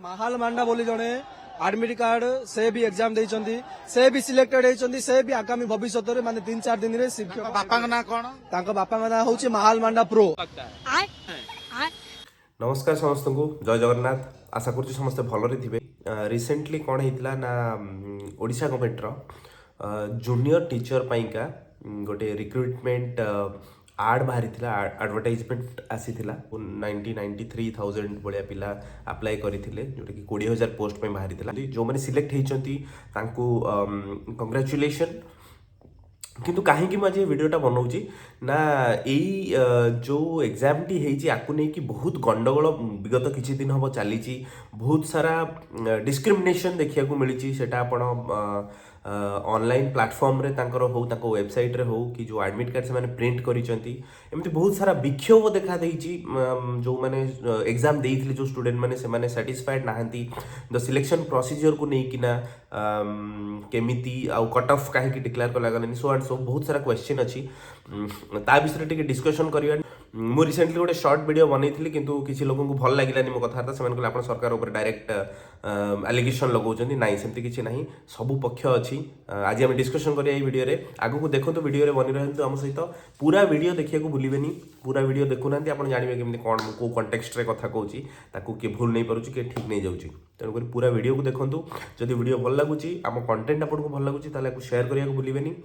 महाल मांडा बोली जड़े admit card से भी एग्जाम देइचंदी से भी सिलेक्टेड होइचंदी से भी आगामी भविष्य माने 3-4 दिन रे शिक्षक बापा ना कौन तांको बापा ना होची महाल मांडा प्रो। नमस्कार समस्त को जय जगन्नाथ। आशा करुँ समस्ते भलरे थे। रिसेंटली कौन होता ना ओडिशा गवर्नमेंट जूनियर टीचर पाइका गोटे रिक्रुटमेंट आड बाहरी एडवर्टाइजमेंट आसी 93,000 भाया पिला अप्लाई करते जोटा कि 20,000 पोस्ट में बाहरी जो मैंने सिलेक्ट होती कंग्रेचुलेसन। किंतु कहीं मुझे वीडियोटा बनाऊँगी ना यही जो एग्जाम टी है कि बहुत गंडगोल विगत किसी दिन हम चली बहुत सारा डिस्क्रिमिनेशन देखा मिली सेटा आपण ऑनलाइन प्लेटफॉर्म रे तांकर हो तांको वेबसाइट रे हो कि जो एडमिट कार्ड से माने प्रिंट करिसेंती एमती बहुत सारा विक्षोभ देखा देइची जो माने एग्जाम देइथिले जो स्टूडेंट माने से माने सैटिस्फाइड नाहंती द सिलेक्शन प्रोसीजर को नै किना केमिति आ कट ऑफ काहे कि डिक्लेयर कला गलनी सो एंड सो बहुत सारा क्वेश्चन अछि ता विषय टिके डिस्कशन करिया। मु रिसेंटली गोटे शॉर्ट वीडियो बनैथिली किंतु किसी लोगों को भल लागिलानी मो कथा से माने आपण सरकार ऊपर डायरेक्ट एलिगेशन लगाउछन्ती नाही सेमती किछि नाही सबु पक्ष अछि। आज हम डिस्कशन करिया ए वीडियो रे आगु को देखंतु वीडियो रे बनि रहंतु हम सहित पूरा वीडियो देखिया को भूलिबेनी पूरा वीडियो देखुनांती आपण जानिबे केमनी कोन को कॉन्टेक्स्ट रे कथा कहूची ताकू के भूल नै परुची के ठीक नै जाउची तेणुक पूरा वीडियो को देखंतु जदि वीडियो भल लागुची आम कंटेंट आपण को भल लागुची ताले को शेयर करिया को भूलिबेनी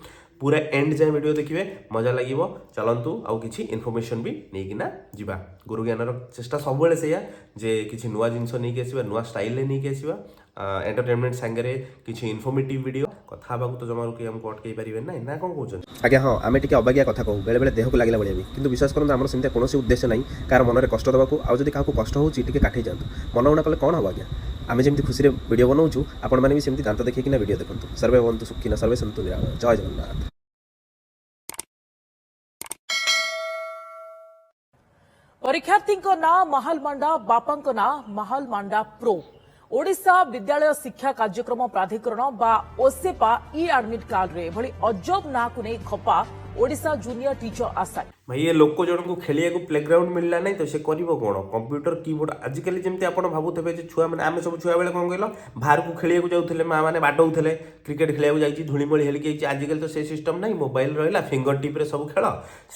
पूरा एंड जाए वीडियो देखिए मजा लगे चलतु आउ किसी इनफॉरमेशन भी नहीं जीवा गुरु ज्ञानर चेष्टा सब से जे किसी नुआ जिनस नहीं आसवा नुआ स्टाइल नहीं आसवा एंटरटेनमेंट सांगे किसी इनफॉर्मेटिव वीडियो कथा तो जमा कि हमको अटकई पारे ना ना कौन कहते आज्ञा हाँ आम टे अबागिया कथा कहूँ बेले बेले देह को लगे भाई भी विश्वास करूँ आम सेमती कौन उद्देश्य ना कार मन में कष्ट देवाक आज क्या कष्ट होती काठी जातु मन उना कले कौन हम आज्ञा आम जमी खुशी वीडियो बनाऊँ आपण मैंने भी सेमती दांत देखिए वीडियो देखते सर्वे बंतु सुखी सर्वे सन्तु निरामय जय जगन्नाथ। परीक्षार्थी ना महाल मांडा बापा ना महाल मांडा प्रो ओडिशा विद्यालय शिक्षा कार्यक्रम प्राधिकरण बा ओसेपा ई एडमिट कार्ड रे भली अजब ना को नहीं खपा ओडिशा जूनियर टीचर आशा भाई ये लोक जन को खेलिया को प्लेग्राउंड मिलला नहीं तो से करिवो कोन कंप्यूटर कीबोर्ड आजिकल जमती आपण भाबुथबे जे छुआ माने आमे सब छुआ बेले कोन कहलो बाहर को खेलिया को जाउथले मां माने बाडौथले क्रिकेट खेलिया को जाईची धुळीमळी हेली के आजिकल तो से सिस्टम नहीं मोबाइल रहला फिंगर टिप रे सब खेल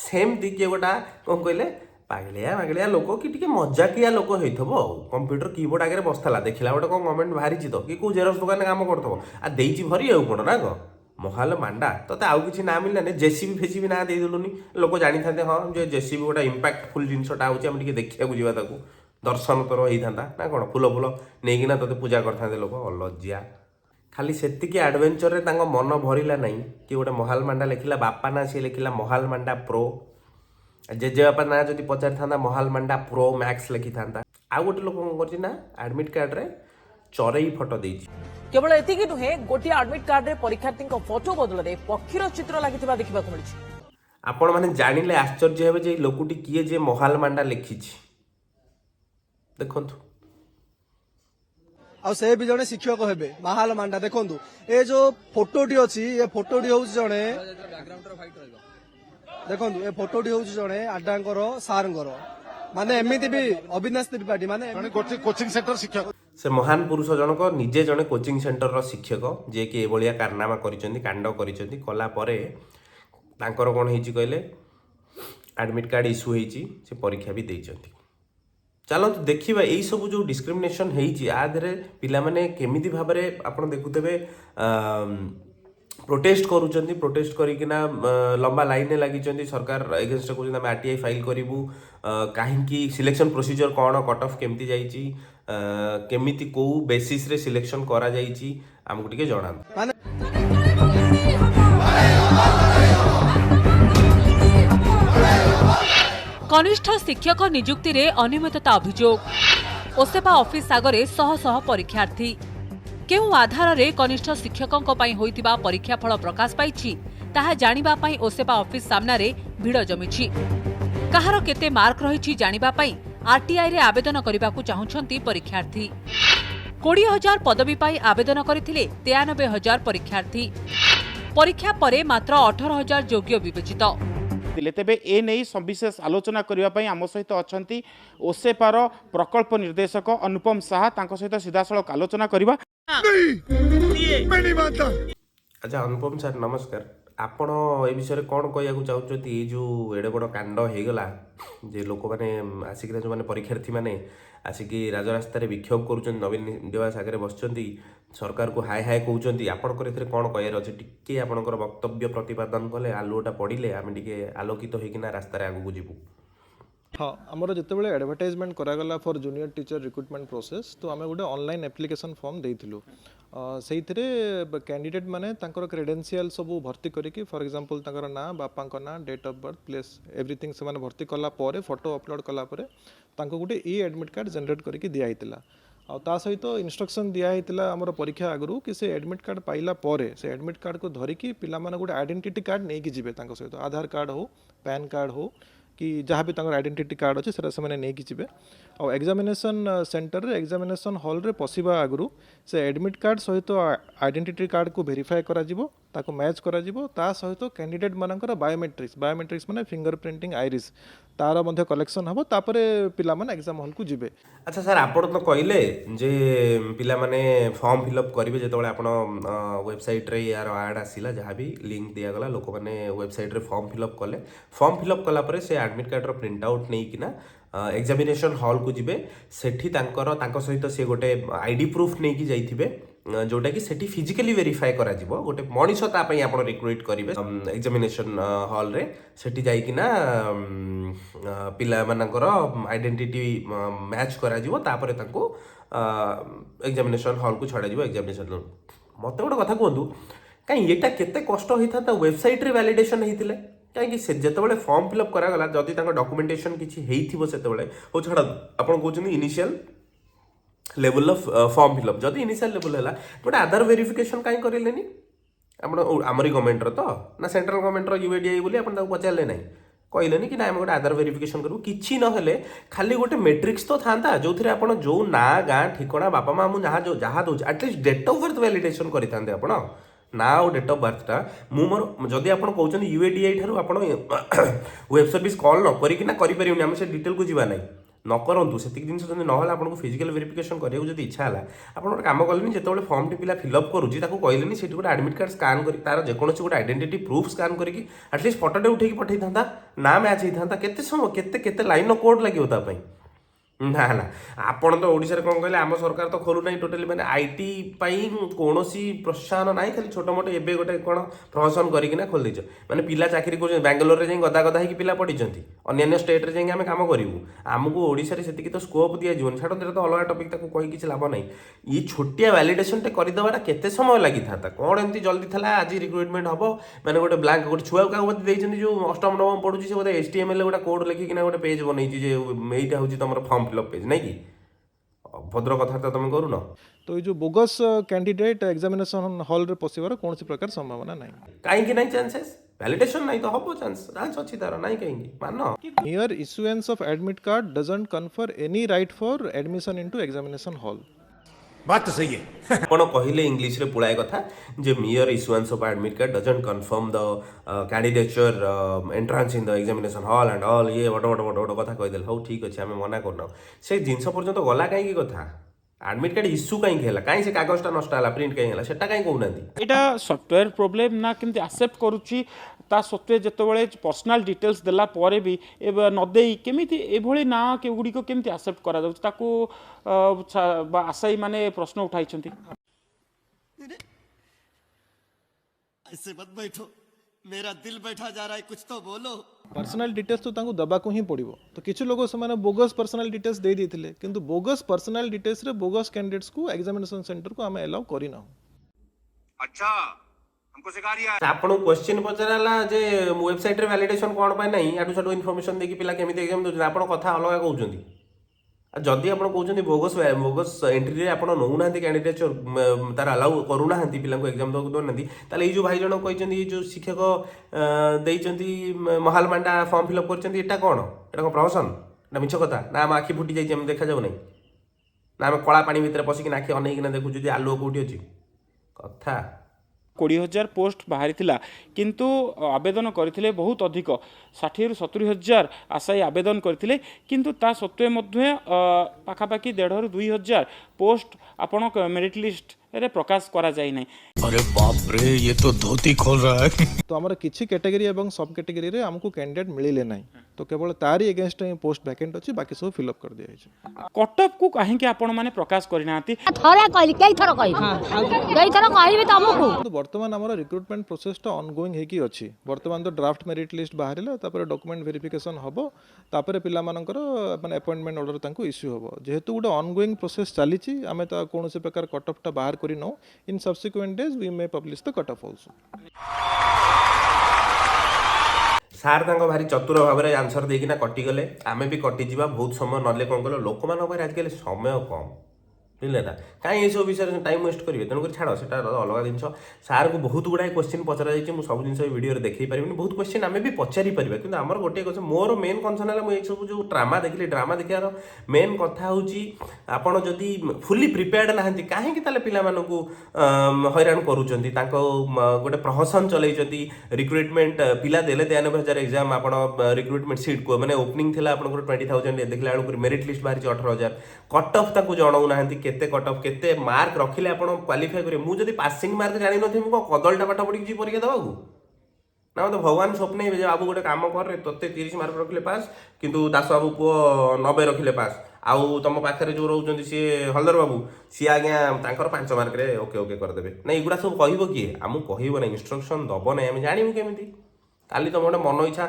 सेम दिके गोटा कोन कहले पागलिया मागलिया लोक कि टिके मजाकिया लोक होइथबो कंप्यूटर कीबोर्ड आगे बसथला देखिला गोटे कोन गवर्नमेंट बाहरी तो कि को जेरक्स दुकान काम करथबो आ देइची भरी आउ कोन ना गो महाल मांडा तो आउ किसी ना मिलना जेसीबी फेसीबी ना दे देलुनी लोक जानी थांते हाँ जो जेसीबी गोटा इंपैक्टफुल जिनसटा होची हम टिके देखिया को जीवा ताकू दर्शन तोर होई थांता ना कोन फूल फूल नेकिना तते पूजा करथांते लोक अलज्जिया खाली सेतिकी एडवेंचर रे तांको मन भरिला नहीं कि गोटे महाल मांडा लिखिला बापा ना से लिखिला महाल मांडा प्रो जेजे बापा ना जदि पचारि थांता महाल मांडा प्रो मैक्स लिखि थांता आ गोटे लोक कोन करछि ना एडमिट कार्ड रे चरई फोटो देछि केवल एतिकी नुहे गोटे एडमिट कार्ड रे परीक्षार्थी फोटो बदल दे पक्षीर चित्र लागिथिबा देखिबाक मिलछि। आपण माने जानिले आश्चर्य हेबे जे लोकुटी किए जे महाल मांडा लिखिछि देखंतु आ से भी जने शिक्षक हेबे महाल मांडा देखंतु ए जो फोटोटी अछि ए फोटोटी होउछि जने देखंतु ए फोटोटी होउछि जने आडांकर सारंगर माने एमिति भी अविनाश त्रिपाठी माने कोचिंग सेंटर शिक्षक से महान पुरुष जनक निजे जने कोचिंग सेंटर शिक्षक जे कि एभलिया कारनामा करिसेंती कांड करिसेंती कला परे तांकर कोन हेछि कहले एडमिट कार्ड इश्यू हेछि से परीक्षा भी देइचंती। चलतु देखिबा एई सब जो डिस्क्रिमिनेशन हेछि आ धरे पिला माने केमिति भाबरे आपण देखुतबे प्रोटेस्ट करूचंती प्रोटेस्ट करिकिना लंबा लाइन में लगी सरकार एगेंस्ट कहते आम आरटीआई फाइल करूँ कहीं सिलेक्शन प्रोसीजर कौन कट ऑफ केमती जाइए केमिति को बेसिस रे सिलेक्शन करा जाइए आमको टिके जणा कनिष्ठ शिक्षक नियुक्ति रे अनियमितता अभियोग ओसेपा ऑफिस आगरे शह शह परीक्षार्थी केउ आधार रे कनिष्ठ शिक्षकों होइतिबा परीक्षाफल प्रकाश पाइछि ताहा जानिबा पई ओसेपा ऑफिस सामना रे भिड़ जमिछि कहार केते मार्क रहिछि जानिबा पई आरटीआई रे आवेदन करिबाकू चाहुछंती परीक्षार्थी 20,000 पदवी पाई आवेदन करथिले 93,000 परीक्षार्थी परीक्षा परे मात्र 18,000 योग्य विवेचित दिले तेबे ए नहीं सविशेष आलोचना करने ପାଇଁ ଆମ ସହିତ ଅଛନ୍ତି ଓସେପାର ପ୍ରକଳ୍ପ ନିର୍ଦ୍ଦେଶକ ଅନୁପମ ସାହା ତାଙ୍କ ସହିତ ସିଧାସଳଖ ଆଲୋଚନା କରିବା। ଆଚ୍ଛା ଅନୁପମ ସାର୍ ନମସ୍କାର। ଆପଣ ଏ ବିଷୟରେ କ'ଣ କହିବାକୁ ଚାହୁଁଛନ୍ତି? ଏଇ ଯେଉଁ ଏଡ଼େ ବଡ଼ କାଣ୍ଡ ହେଇଗଲା ଯେ ଲୋକମାନେ ଆସିକିନା ଯେଉଁମାନେ ପରୀକ୍ଷାର୍ଥୀମାନେ ଆସିକି ରାଜରାସ୍ତାରେ ବିକ୍ଷୋଭ କରୁଛନ୍ତି, ନବୀନ ନିବାସ ଆଗରେ ବସିଛନ୍ତି, ସରକାରକୁ ହାଏ ହାଏ କହୁଛନ୍ତି, ଆପଣଙ୍କର ଏଥିରେ କ'ଣ କହିବାର ଅଛି? ଟିକେ ଆପଣଙ୍କର ବକ୍ତବ୍ୟ ପ୍ରତିପାଦନ କଲେ ଆଲୁଅଟା ପଡ଼ିଲେ ଆମେ ଟିକେ ଆଲୋକିତ ହେଇକିନା ରାସ୍ତାରେ ଆଗକୁ ଯିବୁ। हाँ आमर जितेबाला एडवर्टाइजमेंट करागला for junior teacher recruitment process तो आम गोटे ऑनलाइन एप्लिकेशन फॉर्म देइथिलु से कैंडिडेट माने तांकर क्रेडेंशियल सब भर्ती करिकी फॉर एग्जांपल तांकर ना बापा ना date of birth place everything से माने भर्ती कला परे फोटो अपलोड कला परे तांको गोटे ई एडमिट कार्ड जनरेट करिकी दिया हितला आ ता सहित इंस्ट्रक्शन दिया हितला हमर परीक्षा आगरू कि से एडमिट कार्ड पाइला परे से एडमिट कार्ड को धरिकी पिला माने गोटे आइडेंटिटी कार्ड नेकी जिवे तांको सहित आधार कार्ड हो पैन कार्ड हो कि जहाँ भी आइडेंटिटी कार्ड अच्छे से नहीं कि और एग्जामिनेशन सेंटर रे एग्जामिनेशन हॉल रे पशिबा आगु से एडमिट कार्ड सहित आइडेंटिटी कार्ड को वेरीफाई करा जिवो ताको मैच करा जिवो ता सहित कैंडिडेट मानकर बायोमेट्रिक्स माने फिंगर प्रिंटिंग आइरिस तार मध्य कलेक्शन हम तापर पिला माने एग्जाम हॉल को जिबे। अच्छा सर आपण तो कहले जे पिला माने फॉर्म फिलअप करेंगे जो आपण वेबसाइट रे यार आड आसिला जहाँ भी लिंक दिया गला लोक मैंने वेबसाइट रे फॉर्म फिलअप कले फॉर्म फिलअप कला परे से एडमिट कार्ड रो प्रिंट आउट नहीं कि एग्जामिनेशन हॉल को जिबे सेठी तांको सहित से गोटे आईडी प्रूफ नहीं कि जाइथिबे जोटा कि सेठी फिजिकली वेरीफाई करा जिवो गोटे मनीष ता पई आपण रिक्रुट करिवे एग्जामिनेशन हॉल रे सेठी जाई कि ना पिला मानकर आइडेंटिटी मैच करा जिवो तापरे तांको एग्जामिनेशन हॉल को छड़ा जिवो एग्जामिनेशन मते गोटे कथा कहंतु कहीं एटा केते कष्ट होइथा वेबसाइट रे वैलिडेशन हेतिले कहीं से जितेबाला फॉर्म फिलअप करागला जदि डॉक्यूमेंटेशन किसी हेइथिबो सेतेबाला हो छड़ा आपण कहउछन initial level of form fill up जदि इनिशियल लेवल हैला गोटे आधार वेरिफिकेशन काई करेलेनी आपण हमरी गवर्नमेंट रो तो ना सेंट्रल गवर्नमेंट रो यूएडीआई बोली आपण ताको पचारले नाही कहलेनी कि ना हम गोटे आधार वेरिफिकेशन करू किछि न हेले खाली गोटे मैट्रिक्स तो थांता जो थिरे आपण जो ना गां ठिकाना बापा मामू जहाँ दउछ at least date of birth validation करितांते आपण ना और डेट ऑफ बर्थटा मोर जदि आप कहते यूएडीआई ठार आप वेब सर्विस कॉल न करिकिना करें आम से डिटेल को जीवा ना न करूँ से जिन ना आपको फिजिकल वेरिफिकेशन कराया जब इच्छा है आप गोटे कम कले जो फॉर्म टी पिला फिलअप करुँच कहलेनी से गोटे एडमिट कार्ड स्कान कर तार जेकोसी गोटे आइडेंटिटी प्रूफ स्कान करके एटलिस्ट फटोटे उठे पठे था ना मैच होता केते समय केते लाइन कोड लगे ना ना आपण तो ओडिशा रे कोन कहले आम सरकार तो खोलु नहीं टोटली माने आईटी पाई कोनोसी प्रोत्साहन नाही खाली छोट मोटे एबे गोटे कोन प्रहसन करिक ना खोल दैछ माने पिला चाकरी कर बेंगलोर रे जाई गदा गदा ही पिला पढिचंती अन्य स्टेट रे जाई हम काम करिवु हमकु ओडिशा रे सेतिकी तो स्कोप दिया जीवन छाडो तो अलग टॉपिक ताको कहि किछ लाभ नाही ई छोटिया वैलिडेशन टे करि दबाटा केते समय लागि थाता कोन एंती जल्दी थला आज रिक्रुटमेंट हबो माने गोटे ब्लैंक गोटे छुआ का बत दैछन जो अष्टम नवम पढुची से बोले एचटीएमएल गोटे कोड लिखि किना गोटे पेज बनैछि जे एइटा होछि तमरो फॉर्म फिलअप पेज नहीं कि भद्र कथा तो तुम करू न तो ये जो बोगस कैंडिडेट एग्जामिनेशन हॉल रे पसिबार कौन सी प्रकार संभावना नहीं कहीं नहीं चांसेस वैलिडेशन नहीं तो हबो चांस अच्छी तरह नहीं कहीं मान mere issuance of admit card doesn't confer any right for admission into examination hall बात तो सही है आपण कहले इंग्लिश रे पुळाय कथा जे mere issuance of admit card doesn't confirm the candidature entrance in the examination hall and all ये वड कथा कहि देल हो ठीक अछि हमें मना करना से जिंस पर्यंत गला काई की कथा एडमिट कार्ड इश्यू काई हेला काई से कागजटा नष्ट होला प्रिंट काई हेला सेटा काई कहउनांती एटा सॉफ्टवेयर प्रॉब्लम ना केमती एक्सेप्ट करूची ता सत्वे जेतेबेले पर्सनल डिटेल्स देला परे भी न देई केमिति एभली ना के गुडी को केमती एक्सेप्ट करा जाउछ ताको आशाई माने प्रश्न उठाई छथि ऐसे मत बैठो मेरा दिल बैठा जा रहा है कुछ तो बोलो पर्सनल डिटेल्स तो तांको दबा को ही पड़िबो तो किछु लोग से माने बोगस पर्सनल डिटेल्स दे देथिले किंतु बोगस पर्सनल डिटेल्स रे बोगस कैंडिडेट्स को एग्जामिनेशन सेंटर को हमें अलाउ करी ना अच्छा हमको सिखा रिया आपण क्वेश्चन पचराला जे वेबसाइट रे वैलिडेशन कोन पाई नहीं आडू साडू इन्फॉर्मेशन देकी पिला केमिति एग्जाम दउ आपण कथा अलग कहउचंदी जदि आप कहते बोगस बोगस एंट्री रे आप नौना कैंडिडेट तार अलाउ करूना पिला एग्जाम देवाक दौना ताले जो भाई जन कहते जो शिक्षक देइचंती महालमांडा फॉर्म फिलअप करचंती एटा कोन एटा कोन प्रहसन ना मिछ कथा ना हम आखि फुटी जाई हम देखा जाउ नै ना हम कला पानी भितर पसिक आखि अनेकिना देखु जे आलुओ कोठी अछि कथा 20,000 पोस्ट बाहरी किंतु आवेदन करथिले बहुत अधिक 60 ରୁ 70,000 आशायी आवेदन करथिले किंतु ता सत्वे मध्य पाखापाखि 1,500 ରୁ 2,000 पोस्ट आपण मेरिट लिस्ट रे प्रकाश करा जाय नै। अरे बाप रे, ये तो धोती खोल रहा है। तो आमर किसी कैटेगरी एवं सब कैटेगरी रे हमको कैंडिडेट मिले ना, तो केवल तारी एगेंस्ट पोस्ट वैकेंट अच्छी, बाकी सब फिलअप कर दिया है। कटअप को कहीं के आपण माने प्रकाश करिनाती थरे कहली कई थर कहि कई थर कहबे तुमको। तो वर्तमान आमर रिक्रुटमेंट प्रोसेस टा ऑनगोइंग है कि अच्छी। वर्तमान तो ड्राफ्ट मेरिट लिस्ट बाहरिला, तापर डॉक्यूमेंट वेरिफिकेशन हबो, तापर पिला मानकर माने अपॉइंटमेंट ऑर्डर तांको इश्यू हबो। जेहेतु गोटे ऑनगोइंग प्रोसेस चलीची, आमे तो कोनोसे प्रकार कटअप टा बाहर करि नो। In subsequent days we may publish the cutoff also. सार तांको भारी चतुर भाव में आंसर देकिना कटिगले, आमे भी कटिजा बहुत समय नले कौन कल लोक मान आजिकल समय कम बुझे ना, कहीं ये सब विषय टाइम वेस्ट करेंगे, तेणुक छाड़ से अलग जिन। सार को बहुत गुड़ाए क्वेश्चन पचरा जाइए, सब जिन वीडियो देखी पारि, बहुत क्वेश्चन आम भी पचारि पार, कि आमर गोटे क्वेश्चन मोर मेन कनसर्न है मुझे सब जो ड्रामा देखिए, ड्रामा देखार मेन कथा हूँ आपड़ जदि फुली प्रिपेयर्ड ना कहीं पिलाମାନଙ୍କୁ हैरान करुँच, गोटे प्रहसन चलती रिक्रुटमेंट पिला देले 93,000 एग्जाम आप रिक्रुटमेंट सीट को मैंने ओपनिंग थी आप 20,000 देखला बेलू मेरिट लिस्ट बाहरी 18,000 कट ऑफ ताकू जनाऊ ना केते कट ऑफ केते मार्क रखिले आप क्वालिफाई करेंगे। मुझे पासिंग मार्क जानी नी कदलटा पाठ पढ़ी जी परीक्षा देवा ना, तो भगवान स्वप्न हे बाबू गोटे काम कर तोते 30 मार्क रखिले पास, किंतु दास बाबू पुओ 90 रखिले पास, आउ तुम पाखे जो रोच सी हलदर बाबू सी आज्ञा 5 मार्क रे ओके ओके करदे ना, युवा सब कह किए आमको कह ना, इंस्ट्रक्शन दब ना, आम जानू केमी काली तुम गोटे मन इच्छा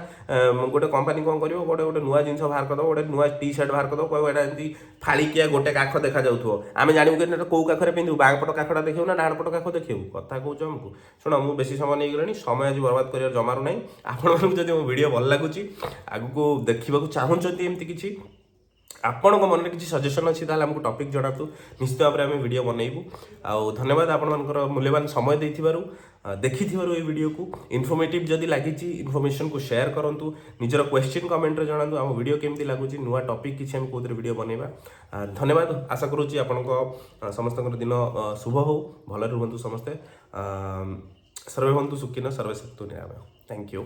गोटे कंपनी कौन कर गोटे गोटे नुआ जिन बाहर करद, गोटे नुआ टी सर्ट बाहर करद, कह एमती फाड़िकिया गोटे काख देखा जाऊ, आम जानू कि कौ काखरे पिंधु, बाँ पट काखटा देखू ना डाण पट काख देखू, कथा कौच आमको शुण। मुझे बेसी समय नहीं गलानी, समय आज बर्बाद कर जमार ना। आपको जब मो वीडियो भल लगुच आगू देखा चाहते एमती किसी आपण मन में किसी सजेसन अच्छी आमको टॉपिक जनातु, निश्चित भाव में आम वीडियो बनइबू। आउ धन्यवाद आपण मानकर मूल्यवान समय देखि ये वीडियो को इनफॉर्मेटिव जदि लगी इनफॉर्मेशन को शेयर करूँ, निजर क्वेश्चन कमेंट रे जणातु आम वीडियो केमती लगुच, नुआ टॉपिक किसी आम कौन वीडियो बनइबा। धन्यवाद, आशा करुँची आपण समस्त दिन शुभ हो, भल रुहतु समस्ते, सर्वे भवन्तु सुखिनः सर्वे सन्तु निरामयः। Thank you.